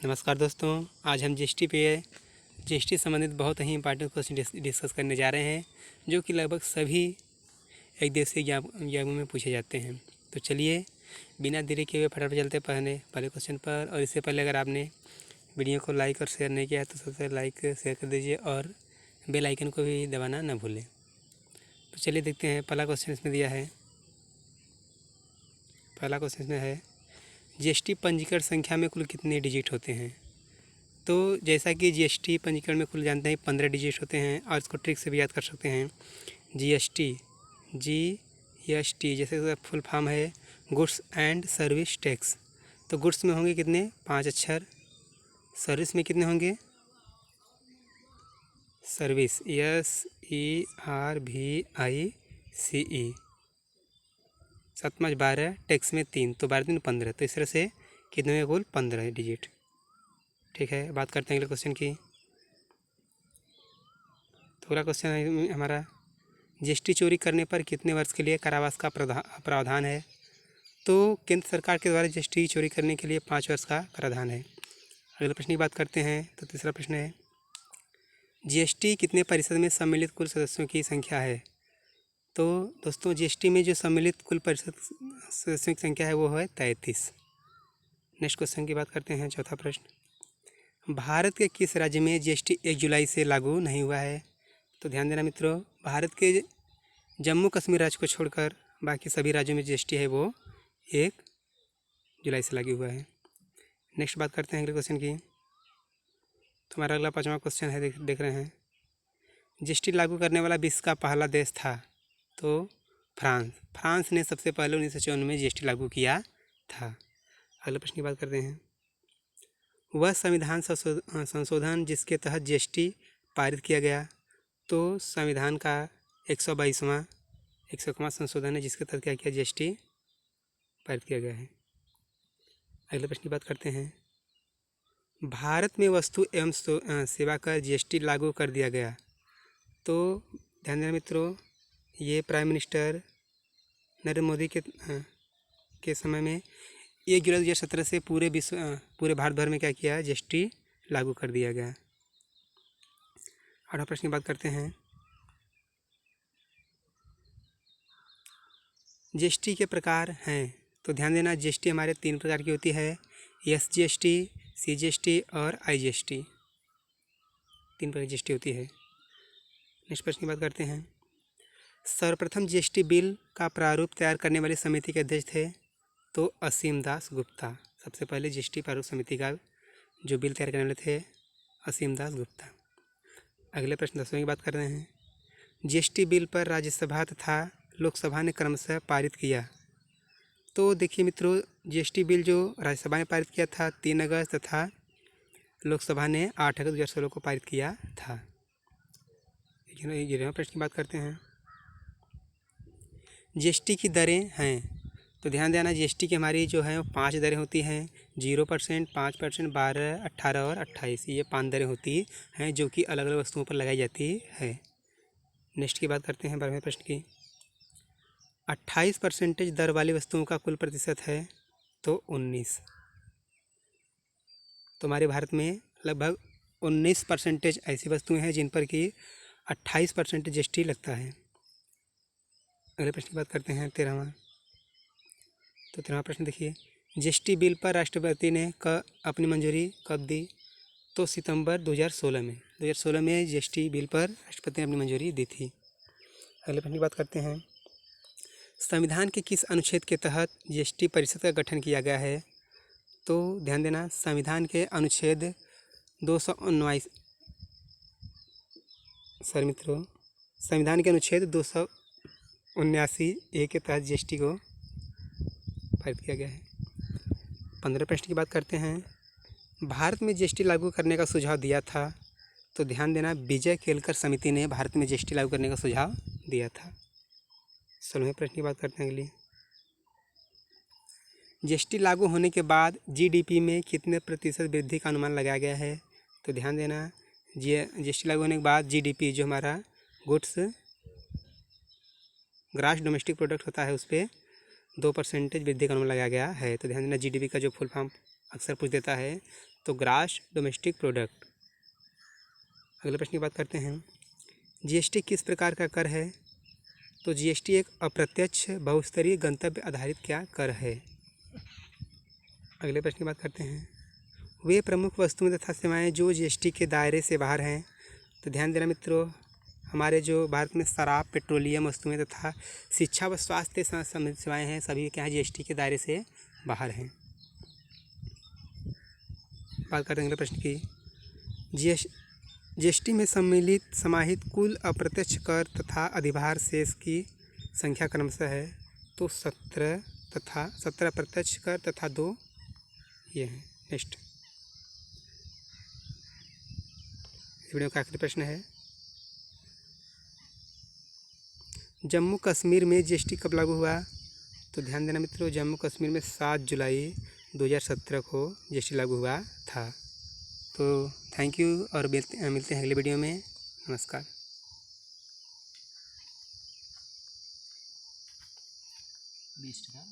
नमस्कार दोस्तों, आज हम जीएसटी संबंधित बहुत ही इंपॉर्टेंट क्वेश्चन डिस्कस करने जा रहे हैं, जो कि लगभग सभी एक दिवसीय एग्जामों में पूछे जाते हैं। तो चलिए बिना देरी किए हुए फटाफट चलते पहले क्वेश्चन पर। और इससे पहले अगर आपने वीडियो को लाइक और शेयर नहीं किया है तो सबसे लाइक शेयर कर दीजिए और बेल आइकन को भी दबाना न भूलें। तो चलिए देखते हैं। पहला क्वेश्चन इसमें दिया है। पहला क्वेश्चन इसमें है, जीएसटी पंजीकरण संख्या में कुल कितने डिजिट होते हैं। तो जैसा कि जीएसटी पंजीकरण में कुल जानते हैं 15 डिजिट होते हैं, और इसको ट्रिक से भी याद कर सकते हैं। जीएसटी जैसे फुल फॉर्म है गुड्स एंड सर्विस टैक्स। तो गुड्स में होंगे कितने 5 अक्षर, सर्विस में कितने होंगे सर्विस SERVICE 7 5 12, टैक्स में 3, तो 12 3 15। तो इस तरह से कितने में कुल 15 डिजिट। ठीक है, बात करते हैं अगले क्वेश्चन की। तो अगला क्वेश्चन है हमारा, जीएसटी चोरी करने पर कितने वर्ष के लिए कारावास का प्रावधान है। तो केंद्र सरकार के द्वारा जीएसटी चोरी करने के लिए 5 वर्ष का प्रावधान है। अगले प्रश्न की बात करते हैं। तो तीसरा प्रश्न है, जीएसटी कितने परिषद में सम्मिलित कुल सदस्यों की संख्या है। तो दोस्तों जीएसटी में जो सम्मिलित कुल परिषद सदस्यों की संख्या है वो है 33। नेक्स्ट क्वेश्चन की बात करते हैं। चौथा प्रश्न, भारत के किस राज्य में जीएसटी 1 जुलाई से लागू नहीं हुआ है। तो ध्यान देना मित्रों, भारत के जम्मू कश्मीर राज्य को छोड़कर बाकी सभी राज्यों में जीएसटी है वो 1 जुलाई से लागू हुआ है। नेक्स्ट बात करते हैं अगले क्वेश्चन की। तो हमारा अगला 5वां क्वेश्चन है, देख रहे हैं, जीएसटी लागू करने वाला विश्व का पहला देश था। तो फ्रांस ने सबसे पहले 1954 में जीएसटी लागू किया था। अगले प्रश्न की बात करते हैं, वह संविधान संशोधन जिसके तहत जीएसटी पारित किया गया। तो संविधान का 122वां संशोधन है जिसके तहत क्या किया जीएसटी पारित किया गया है। अगले प्रश्न की बात करते हैं, भारत में वस्तु एवं सेवा कर जीएसटी लागू कर दिया गया। तो ध्यान देना मित्रों, ये प्राइम मिनिस्टर नरेंद्र मोदी के समय में 1 जुलाई 2017 से पूरे भारत भर में क्या किया जीएसटी लागू कर दिया गया। 8वां प्रश्न की बात करते हैं, जीएसटी के प्रकार हैं। तो ध्यान देना, जीएसटी हमारे 3 प्रकार की होती है, SGST, CGST और IGST। 3 प्रकार की जीएसटी होती है। नेक्स्ट प्रश्न की बात करते हैं, सर्वप्रथम जीएसटी बिल का प्रारूप तैयार करने वाली समिति के अध्यक्ष थे। तो असीम दास गुप्ता सबसे पहले जीएसटी प्रारूप समिति का जो बिल तैयार करने वाले थे असीम दास गुप्ता। अगले प्रश्न 10वें की बात कर रहे हैं, जीएसटी बिल पर राज्यसभा तथा लोकसभा ने क्रमशः पारित किया। तो देखिए मित्रों, जीएसटी बिल जो राज्यसभा ने पारित किया था 3 अगस्त तथा लोकसभा ने 8 अगस्त 2016 को पारित किया था। 11वें प्रश्न की बात करते हैं, जीएसटी की दरें हैं। तो ध्यान देना, जीएसटी की हमारी जो है 5 दरें होती हैं, 0%, 5%, 12, 18 और 28। ये 5 दरें होती हैं जो कि अलग अलग वस्तुओं पर लगाई जाती है। नेक्स्ट की बात करते हैं 12वें प्रश्न की, 28% दर वाली वस्तुओं का कुल प्रतिशत है। तो 19। तो हमारे भारत में लगभग 19% ऐसी वस्तुएं हैं जिन पर कि 28% जीएसटी लगता है। अगले प्रश्न की बात करते हैं 13वां। तो 13वां प्रश्न देखिए, जीएसटी बिल पर राष्ट्रपति ने अपनी मंजूरी कब दी। तो सितंबर 2016 में जीएसटी बिल पर राष्ट्रपति ने अपनी मंजूरी दी थी। अगले प्रश्न की बात करते हैं, संविधान के किस अनुच्छेद के तहत जीएसटी परिषद का गठन किया गया है। तो ध्यान देना, संविधान के अनुच्छेद 279 मित्रों, संविधान के अनुच्छेद 279A के तहत जीएसटी को पारित किया गया है। 15 प्रश्न की बात करते हैं, भारत में जीएसटी लागू करने का सुझाव दिया था। तो ध्यान देना, विजय केलकर समिति ने भारत में जीएसटी लागू करने का सुझाव दिया था। 16वें प्रश्न की बात करते हैं अगली, जीएसटी लागू होने के बाद जीडीपी में कितने प्रतिशत वृद्धि का अनुमान लगाया गया है। तो ध्यान देना, जीएसटी लागू होने के बाद जीडीपी जो हमारा गुड्स ग्रास डोमेस्टिक प्रोडक्ट होता है उस पर 2% वृद्धि का अनुमान लगाया गया है। तो ध्यान देना, जीडीपी का जो फुल फॉर्म अक्सर पूछ देता है तो ग्रास डोमेस्टिक प्रोडक्ट। अगले प्रश्न की बात करते हैं, जीएसटी किस प्रकार का कर है? तो जीएसटी एक अप्रत्यक्ष बहुस्तरीय गंतव्य आधारित क्या कर है? अगले प्रश्न की बात करते हैं, वे प्रमुख वस्तुएं तथा सेवाएं जो जीएसटी के दायरे से बाहर हैं। तो ध्यान देना मित्रों, हमारे जो भारत में शराब, पेट्रोलियम वस्तुएं तथा शिक्षा व स्वास्थ्य संबंधित सेवाएं हैं, सभी क्या है जीएसटी के दायरे से बाहर हैं। बात करते हैं अगले प्रश्न की, जीएसटी में सम्मिलित समाहित कुल अप्रत्यक्ष कर तथा अधिभार शेष की संख्या क्रमशः है। तो 17 अप्रत्यक्ष कर तथा 2 ये हैं। नेक्स्ट, इस वीडियो का आखिरी प्रश्न है, जम्मू कश्मीर में जीएसटी कब लागू हुआ? तो ध्यान देना मित्रों, जम्मू कश्मीर में 7 जुलाई 2017 को जीएसटी लागू हुआ था। तो थैंक यू और मिलते हैं अगले वीडियो में। नमस्कार। बीस टका